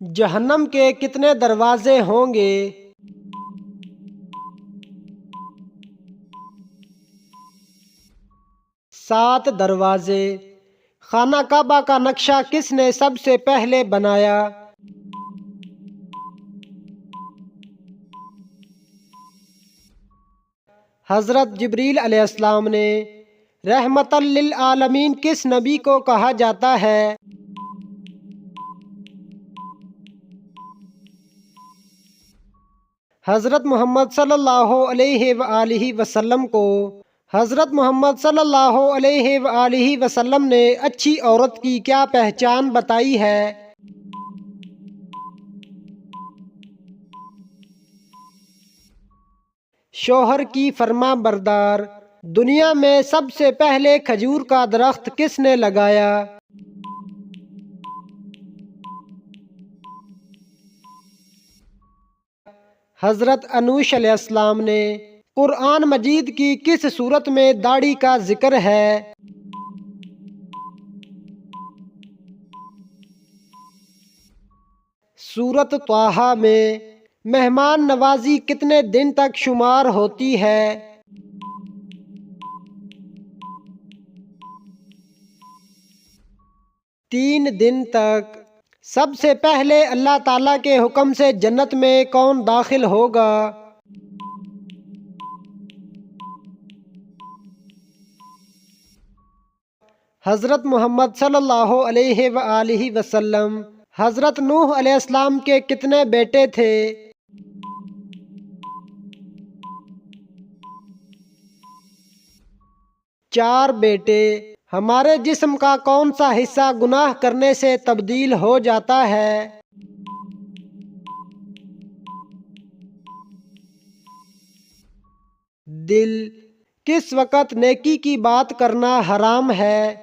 جہنم کے کتنے دروازے ہوں گے؟ 7 دروازے۔ خانہ کعبہ کا نقشہ کس نے سب سے پہلے بنایا؟ حضرت جبریل علیہ السلام نے۔ رحمت للعالمین کس نبی کو کہا جاتا ہے؟ حضرت محمد صلی اللہ علیہ وآلہ وسلم کو۔ حضرت محمد صلی اللہ علیہ وآلہ وسلم نے اچھی عورت کی کیا پہچان بتائی ہے؟ شوہر کی فرما بردار۔ دنیا میں سب سے پہلے کھجور کا درخت کس نے لگایا؟ حضرت انوش علیہ السلام نے۔ قرآن مجید کی کس سورت میں داڑھی کا ذکر ہے؟ سورت طٰہٰ میں۔ مہمان نوازی کتنے دن تک شمار ہوتی ہے؟ 3 دن تک۔ سب سے پہلے اللہ تعالیٰ کے حکم سے جنت میں کون داخل ہوگا؟ حضرت محمد صلی اللہ علیہ وآلہ وسلم۔ حضرت نوح علیہ السلام کے کتنے بیٹے تھے؟ 4 بیٹے۔ ہمارے جسم کا کون سا حصہ گناہ کرنے سے تبدیل ہو جاتا ہے؟ دل۔ کس وقت نیکی کی بات کرنا حرام ہے؟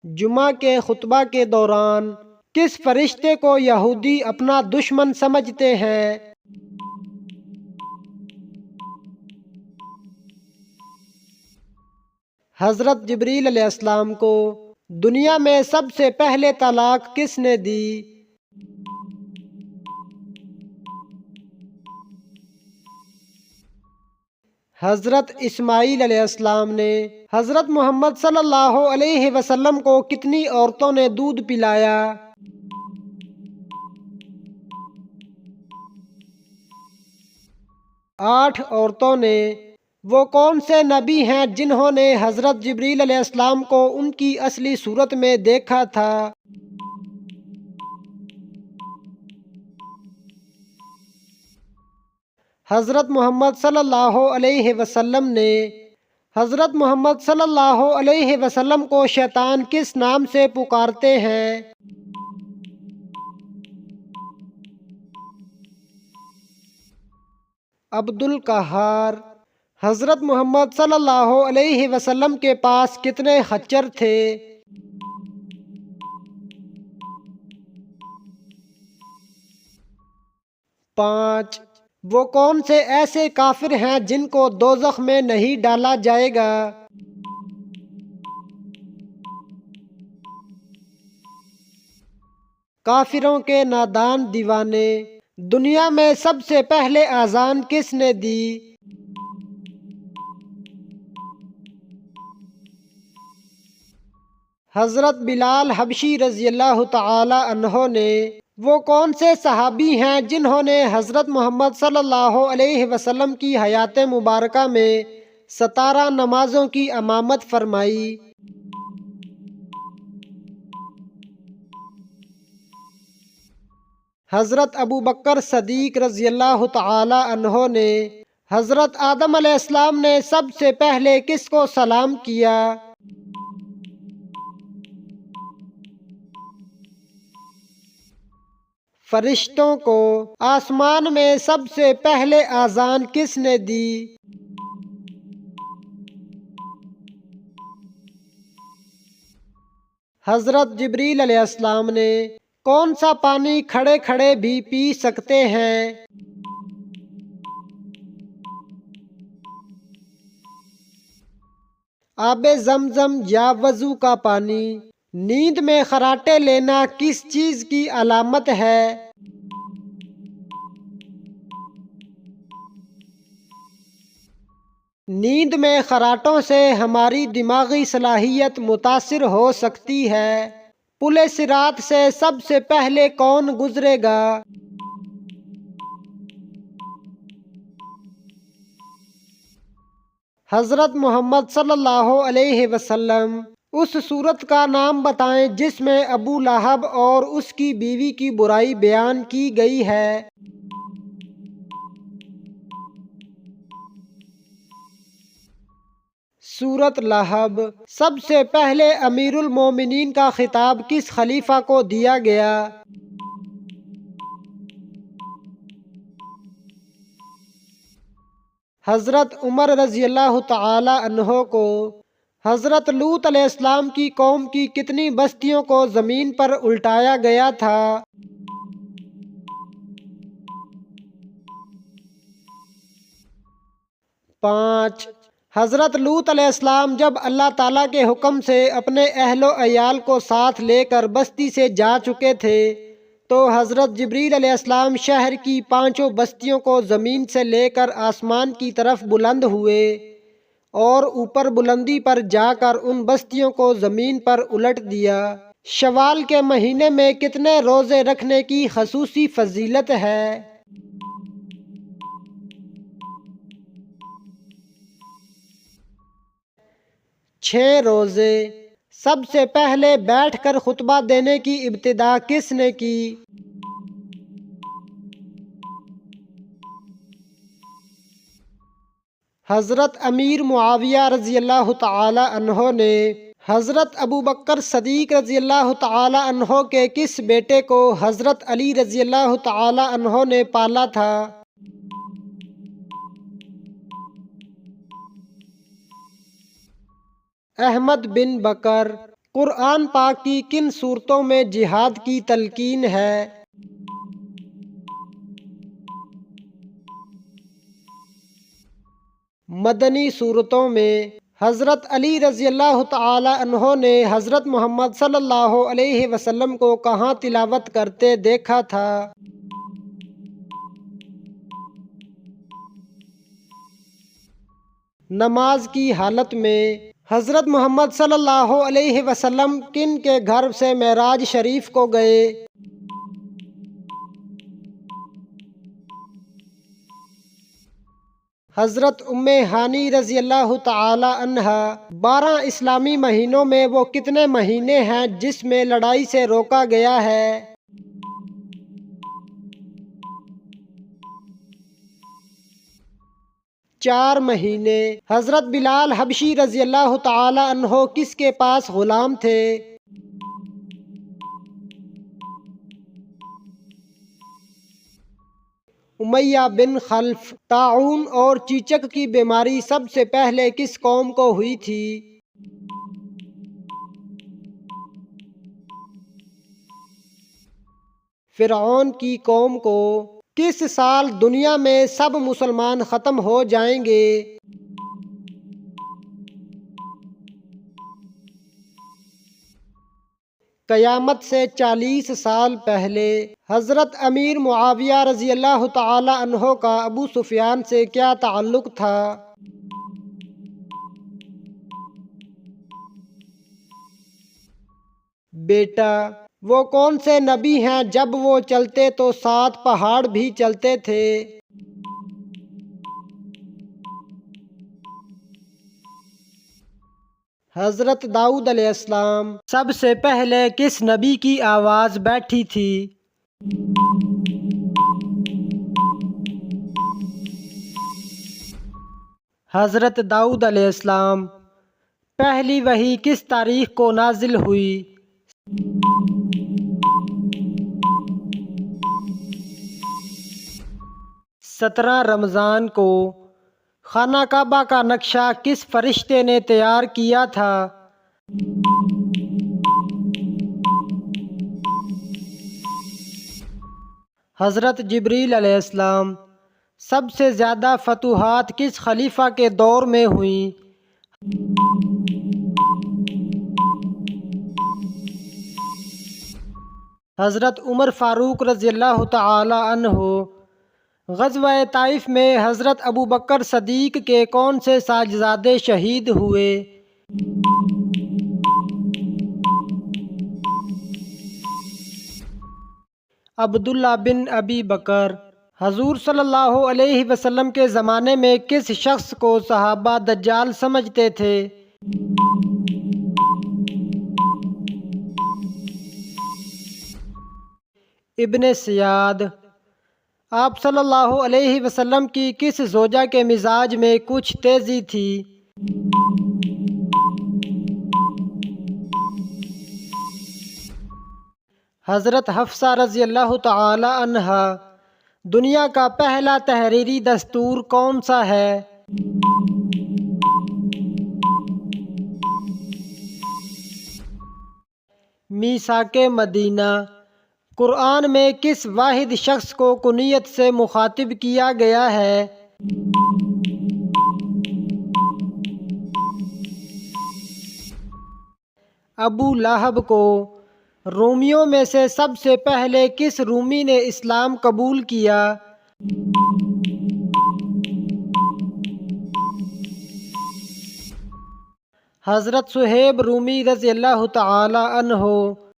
جمعہ کے خطبہ کے دوران کس فرشتے کو یہودی اپنا دشمن سمجھتے ہیں؟ حضرت جبریل علیہ السلام کو۔ دنیا میں سب سے پہلے طلاق کس نے دی؟ حضرت اسماعیل علیہ السلام نے۔ حضرت محمد صلی اللہ علیہ وسلم کو کتنی عورتوں نے دودھ پلایا؟ 8 عورتوں نے۔ وہ کون سے نبی ہیں جنہوں نے حضرت جبریل علیہ السلام کو ان کی اصلی صورت میں دیکھا تھا؟ حضرت محمد صلی اللہ علیہ وسلم نے۔ حضرت محمد صلی اللہ علیہ وسلم کو شیطان کس نام سے پکارتے ہیں؟ عبد القہار۔ حضرت محمد صلی اللہ علیہ وسلم کے پاس کتنے خچر تھے؟ 5۔ وہ کون سے ایسے کافر ہیں جن کو دوزخ میں نہیں ڈالا جائے گا؟ کافروں کے نادان دیوانے۔ دنیا میں سب سے پہلے اذان کس نے دی؟ حضرت بلال حبشی رضی اللہ تعالی عنہ نے۔ وہ کون سے صحابی ہیں جنہوں نے حضرت محمد صلی اللہ علیہ وسلم کی حیات مبارکہ میں 17 نمازوں کی امامت فرمائی؟ حضرت ابوبکر صدیق رضی اللہ تعالی عنہ نے۔ حضرت آدم علیہ السلام نے سب سے پہلے کس کو سلام کیا؟ فرشتوں کو۔ آسمان میں سب سے پہلے اذان کس نے دی؟ حضرت جبریل علیہ السلام نے۔ کون سا پانی کھڑے کھڑے بھی پی سکتے ہیں؟ آب زمزم یا وضو کا پانی؟ نیند میں خراٹے لینا کس چیز کی علامت ہے؟ نیند میں خراٹوں سے ہماری دماغی صلاحیت متاثر ہو سکتی ہے۔ پل صراط سے سب سے پہلے کون گزرے گا؟ حضرت محمد صلی اللہ علیہ وسلم۔ اس سورت کا نام بتائیں جس میں ابو لہب اور اس کی بیوی کی برائی بیان کی گئی ہے۔ سورت لہب۔ سب سے پہلے امیر المومنین کا خطاب کس خلیفہ کو دیا گیا؟ حضرت عمر رضی اللہ تعالی عنہ کو۔ حضرت لوط علیہ السلام کی قوم کی کتنی بستیوں کو زمین پر الٹایا گیا تھا؟ 5۔ حضرت لوط علیہ السلام جب اللہ تعالیٰ کے حکم سے اپنے اہل و عیال کو ساتھ لے کر بستی سے جا چکے تھے تو حضرت جبریل علیہ السلام شہر کی 5 بستیوں کو زمین سے لے کر آسمان کی طرف بلند ہوئے اور اوپر بلندی پر جا کر ان بستیوں کو زمین پر الٹ دیا۔ شوال کے مہینے میں کتنے روزے رکھنے کی خصوصی فضیلت ہے؟ 6 روزے۔ سب سے پہلے بیٹھ کر خطبہ دینے کی ابتدا کس نے کی؟ حضرت امیر معاویہ رضی اللہ تعالی عنہ نے۔ حضرت ابوبکر صدیق رضی اللہ تعالی عنہ کے کس بیٹے کو حضرت علی رضی اللہ تعالی عنہ نے پالا تھا؟ احمد بن بکر۔ قرآن پاک کی کن صورتوں میں جہاد کی تلقین ہے؟ مدنی صورتوں میں۔ حضرت علی رضی اللہ تعالی عنہ نے حضرت محمد صلی اللہ علیہ وسلم کو کہاں تلاوت کرتے دیکھا تھا؟ نماز کی حالت میں۔ حضرت محمد صلی اللہ علیہ وسلم کن کے گھر سے معراج شریف کو گئے؟ حضرت ام ہانی رضی اللہ تعالی عنہا۔ 12 اسلامی مہینوں میں وہ کتنے مہینے ہیں جس میں لڑائی سے روکا گیا ہے؟ 4 مہینے۔ حضرت بلال حبشی رضی اللہ تعالی عنہ کس کے پاس غلام تھے؟ امیہ بن خلف۔ طاعون اور چیچک کی بیماری سب سے پہلے کس قوم کو ہوئی تھی؟ فرعون کی قوم کو۔ کس سال دنیا میں سب مسلمان ختم ہو جائیں گے؟ قیامت سے 40 سال پہلے۔ حضرت امیر معاویہ رضی اللہ تعالی عنہ کا ابو سفیان سے کیا تعلق تھا؟ بیٹا۔ وہ کون سے نبی ہیں جب وہ چلتے تو 7 پہاڑ بھی چلتے تھے؟ حضرت داؤد علیہ السلام۔ سب سے پہلے کس نبی کی آواز بیٹھی تھی؟ حضرت داؤد علیہ السلام۔ پہلی وحی کس تاریخ کو نازل ہوئی؟ 17 رمضان کو۔ خانہ کعبہ کا نقشہ کس فرشتے نے تیار کیا تھا؟ حضرت جبریل علیہ السلام۔ سب سے زیادہ فتوحات کس خلیفہ کے دور میں ہوئیں؟ حضرت عمر فاروق رضی اللہ تعالی عنہ۔ غزوہ طائف میں حضرت ابو بکر صدیق کے کون سے صاحبزادے شہید ہوئے؟ عبداللہ بن ابی بکر۔ حضور صلی اللہ علیہ وسلم کے زمانے میں کس شخص کو صحابہ دجال سمجھتے تھے؟ ابن سیاد۔ آپ صلی اللہ علیہ وسلم کی کس زوجہ کے مزاج میں کچھ تیزی تھی؟ حضرت حفصہ رضی اللہ تعالی عنہا۔ دنیا کا پہلا تحریری دستور کون سا ہے؟ میثاق مدینہ۔ قرآن میں کس واحد شخص کو کنیت سے مخاطب کیا گیا ہے؟ ابو لہب کو۔ رومیوں میں سے سب سے پہلے کس رومی نے اسلام قبول کیا؟ حضرت صہیب رومی رضی اللہ تعالی عنہ۔